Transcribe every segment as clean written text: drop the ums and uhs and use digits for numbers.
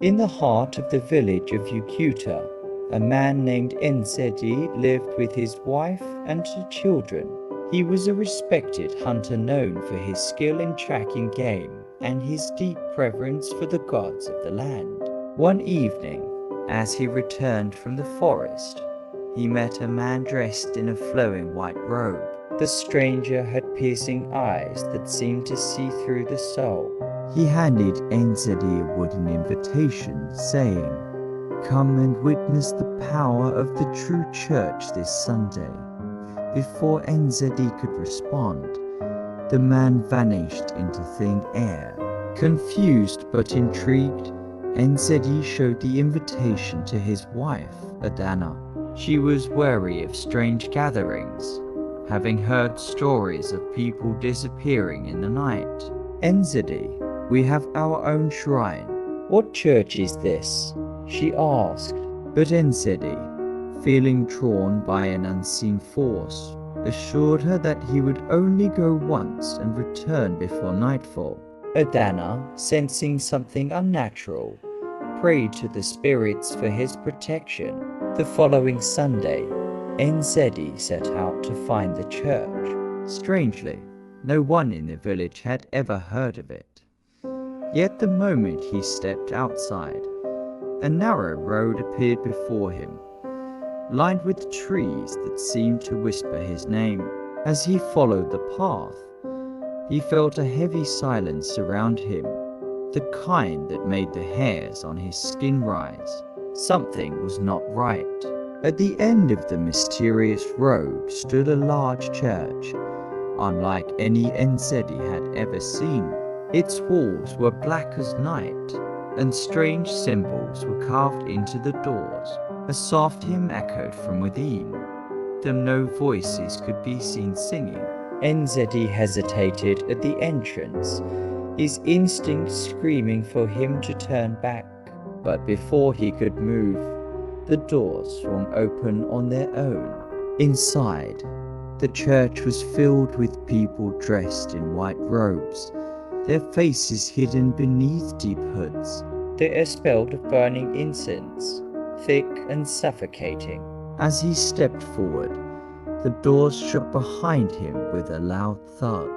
In the heart of the village of Ukuta, a man named Enzedi lived with his wife and 2 children. He was a respected hunter known for his skill in tracking game and his deep reverence for the gods of the land. One evening, as he returned from the forest, he met a man dressed in a flowing white robe. The stranger had piercing eyes that seemed to see through the soul. He handed Enzedi a wooden invitation, saying, "Come and witness the power of the true church this Sunday." Before Enzedi could respond, the man vanished into thin air. Confused but intrigued, Enzedi showed the invitation to his wife, Adana. She was wary of strange gatherings, having heard stories of people disappearing in the night. "Enzedi, we have our own shrine. What church is this?" she asked. But Enzedi, feeling drawn by an unseen force, assured her that he would only go once and return before nightfall. Adana, sensing something unnatural, prayed to the spirits for his protection. The following Sunday, Enzedi set out to find the church. Strangely, no one in the village had ever heard of it. Yet the moment he stepped outside, a narrow road appeared before him, lined with trees that seemed to whisper his name. As he followed the path, he felt a heavy silence surround him, the kind that made the hairs on his skin rise. Something was not right. At the end of the mysterious road stood a large church, unlike any Enzedi had ever seen. Its walls were black as night, and strange symbols were carved into the doors. A soft hymn echoed from within, though no voices could be seen singing. Enzedi hesitated at the entrance, his instinct screaming for him to turn back. But before he could move, the doors swung open on their own. Inside, the church was filled with people dressed in white robes, their faces hidden beneath deep hoods. The air smelled of burning incense, thick and suffocating. As he stepped forward, the doors shut behind him with a loud thud.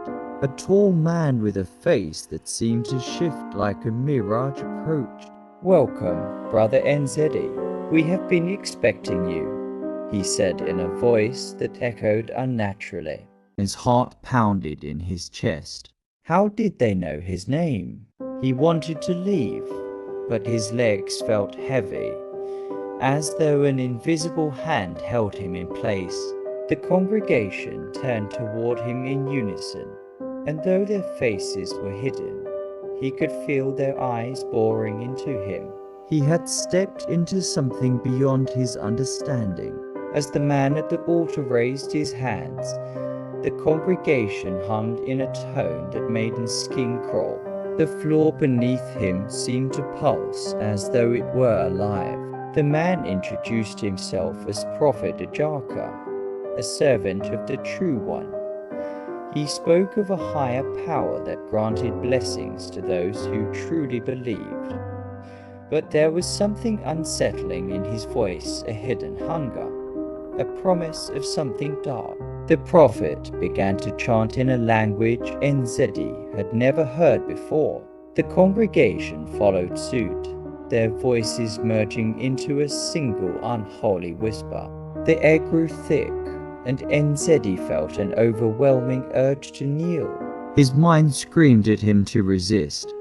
A tall man with a face that seemed to shift like a mirage approached. "Welcome, Brother Enzedi. We have been expecting you," he said in a voice that echoed unnaturally. His heart pounded in his chest. How did they know his name? He wanted to leave, but his legs felt heavy, as though an invisible hand held him in place. The congregation turned toward him in unison, and though their faces were hidden, he could feel their eyes boring into him. He had stepped into something beyond his understanding. As the man at the altar raised his hands, the congregation hummed in a tone that made his skin crawl. The floor beneath him seemed to pulse as though it were alive. The man introduced himself as Prophet Ajaka, a servant of the True One. He spoke of a higher power that granted blessings to those who truly believed. But there was something unsettling in his voice, a hidden hunger, a promise of something dark. The prophet began to chant in a language Enzedi had never heard before. The congregation followed suit, their voices merging into a single unholy whisper. The air grew thick, and Enzedi felt an overwhelming urge to kneel. His mind screamed at him to resist,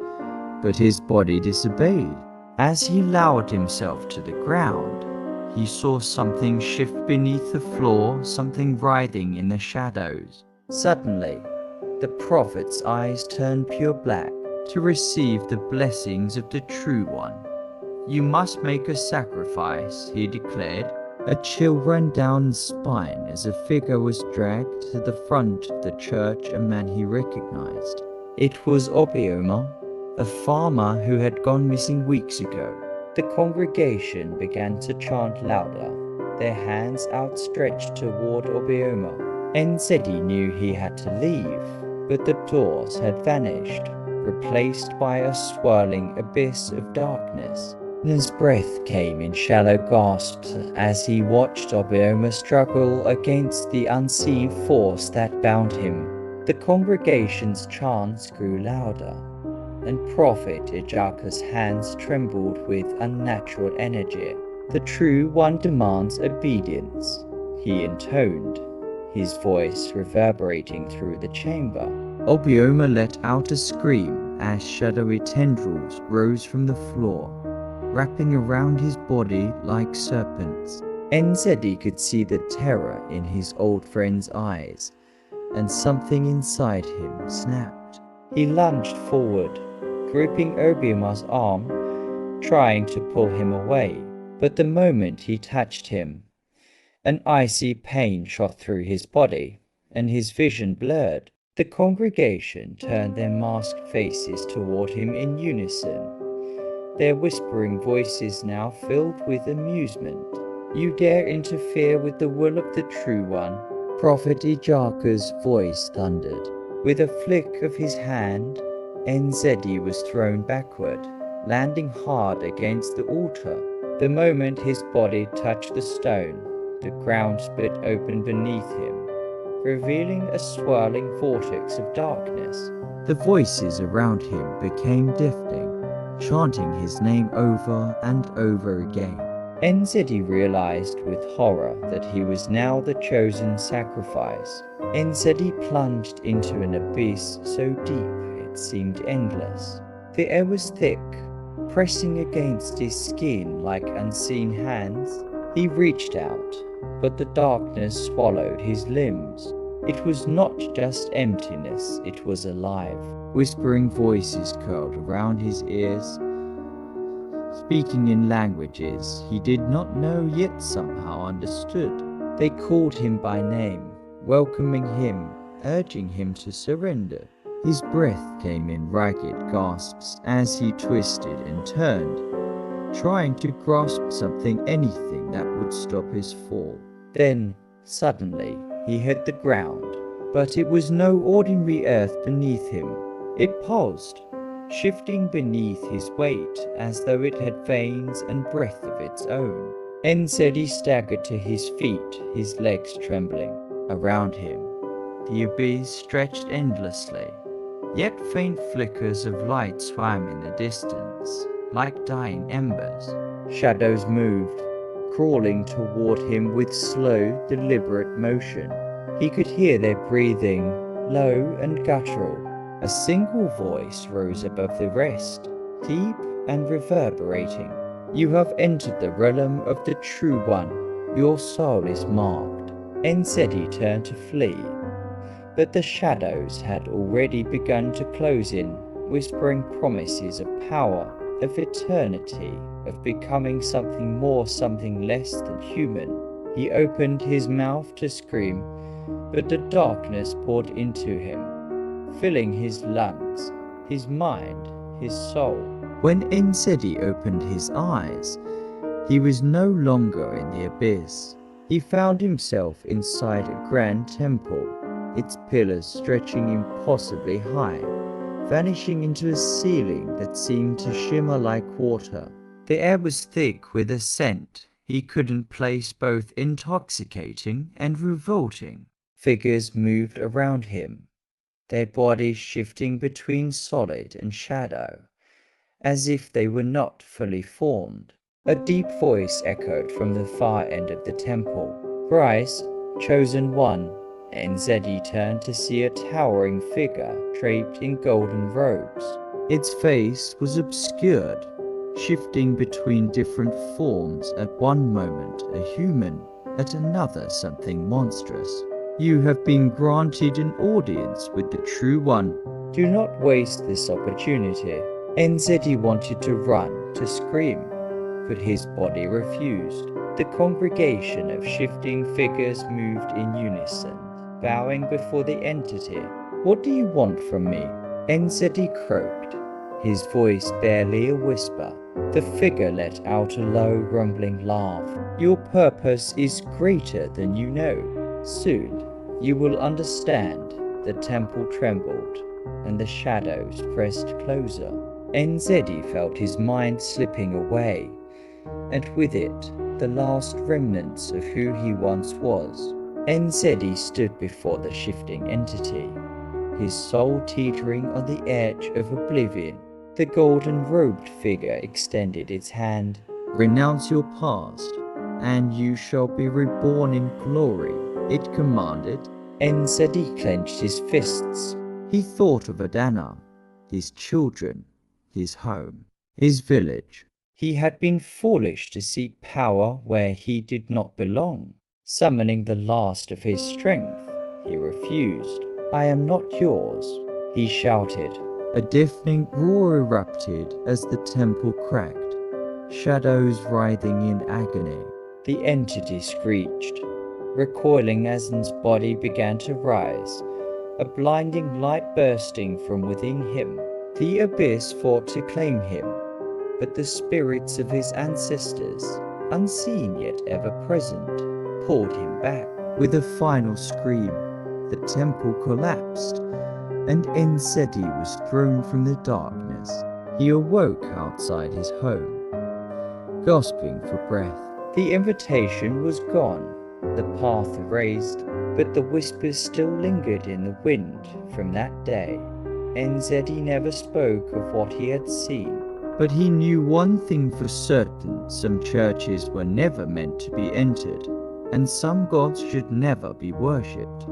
but his body disobeyed. As he lowered himself to the ground, he saw something shift beneath the floor, something writhing in the shadows. Suddenly, the prophet's eyes turned pure black to receive the blessings of the True One. "You must make a sacrifice," he declared. A chill ran down his spine as a figure was dragged to the front of the church, a man he recognized. It was Obioma, a farmer who had gone missing weeks ago. The congregation began to chant louder, their hands outstretched toward Obioma. Enzedi knew he had to leave, but the doors had vanished. replaced by a swirling abyss of darkness. His breath came in shallow gasps as he watched Obioma struggle against the unseen force that bound him. The congregation's chants grew louder, and Prophet Ejaka's hands trembled with unnatural energy. "The True One demands obedience," he intoned, his voice reverberating through the chamber. Obioma let out a scream as shadowy tendrils rose from the floor, wrapping around his body like serpents. Nzedi could see the terror in his old friend's eyes, and something inside him snapped. He lunged forward, gripping Obioma's arm, trying to pull him away. But the moment he touched him, an icy pain shot through his body, and his vision blurred. The congregation turned their masked faces toward him in unison, their whispering voices now filled with amusement. "You dare interfere with the will of the True One?" Prophet Ejaka's voice thundered. With a flick of his hand, Nzedi was thrown backward, landing hard against the altar. The moment his body touched the stone, the ground split open beneath him, revealing a swirling vortex of darkness. The voices around him became deafening, chanting his name over and over again. Nzedi realized with horror that he was now the chosen sacrifice. Nzedi plunged into an abyss so deep it seemed endless. The air was thick, pressing against his skin like unseen hands. He reached out, but the darkness swallowed his limbs. It was not just emptiness, it was alive. Whispering voices curled around his ears, speaking in languages he did not know yet somehow understood. They called him by name, welcoming him, urging him to surrender. His breath came in ragged gasps as he twisted and turned, trying to grasp something, anything that would stop his fall. Then, suddenly, he hit the ground, but it was no ordinary earth beneath him. It pulsed, shifting beneath his weight as though it had veins and breath of its own. Nzedi staggered to his feet, his legs trembling. Around him, the abyss stretched endlessly, yet faint flickers of light swam in the distance, like dying embers. Shadows moved, crawling toward him with slow, deliberate motion. He could hear their breathing, low and guttural. A single voice rose above the rest, deep and reverberating. "You have entered the realm of the True One. Your soul is marked." Nzedi turned to flee, but the shadows had already begun to close in, whispering promises of power, of eternity, of becoming something more, something less than human. He opened his mouth to scream, but the darkness poured into him, filling his lungs, his mind, his soul. When Nzedi opened his eyes, he was no longer in the abyss. He found himself inside a grand temple, its pillars stretching impossibly high, vanishing into a ceiling that seemed to shimmer like water. The air was thick with a scent he couldn't place, both intoxicating and revolting. Figures moved around him, their bodies shifting between solid and shadow, as if they were not fully formed. A deep voice echoed from the far end of the temple. "Rise, chosen one." Nzedi turned to see a towering figure draped in golden robes. Its face was obscured, shifting between different forms, at one moment a human, at another something monstrous. "You have been granted an audience with the True One. Do not waste this opportunity." Nzedi wanted to run, to scream, but his body refused. The congregation of shifting figures moved in unison, bowing before the entity. "What do you want from me?" Nzedi croaked, his voice barely a whisper. The figure let out a low, rumbling laugh. "Your purpose is greater than you know. Soon, you will understand." The temple trembled, and the shadows pressed closer. Nzedi felt his mind slipping away, and with it, the last remnants of who he once was. Nzedi stood before the shifting entity, his soul teetering on the edge of oblivion. The golden-robed figure extended its hand. "Renounce your past, and you shall be reborn in glory," it commanded. Nzedi clenched his fists. He thought of Adana, his children, his home, his village. He had been foolish to seek power where he did not belong. Summoning the last of his strength, he refused. "I am not yours," he shouted. A deafening roar erupted as the temple cracked, shadows writhing in agony. The entity screeched, recoiling as N's body began to rise, a blinding light bursting from within him. The abyss fought to claim him, but the spirits of his ancestors, unseen yet ever present, pulled him back. With a final scream, the temple collapsed, and Nzedi was thrown from the darkness. He awoke outside his home, gasping for breath. The invitation was gone, the path erased, but the whispers still lingered in the wind from that day. Nzedi never spoke of what he had seen, but he knew one thing for certain: some churches were never meant to be entered, and some gods should never be worshipped.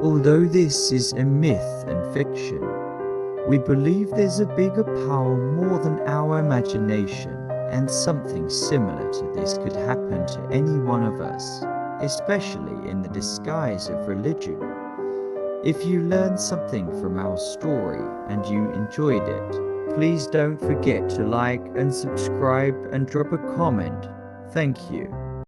Although this is a myth and fiction, we believe there's a bigger power more than our imagination, and something similar to this could happen to any one of us, especially in the disguise of religion. If you learned something from our story and you enjoyed it, please don't forget to like and subscribe and drop a comment. Thank you.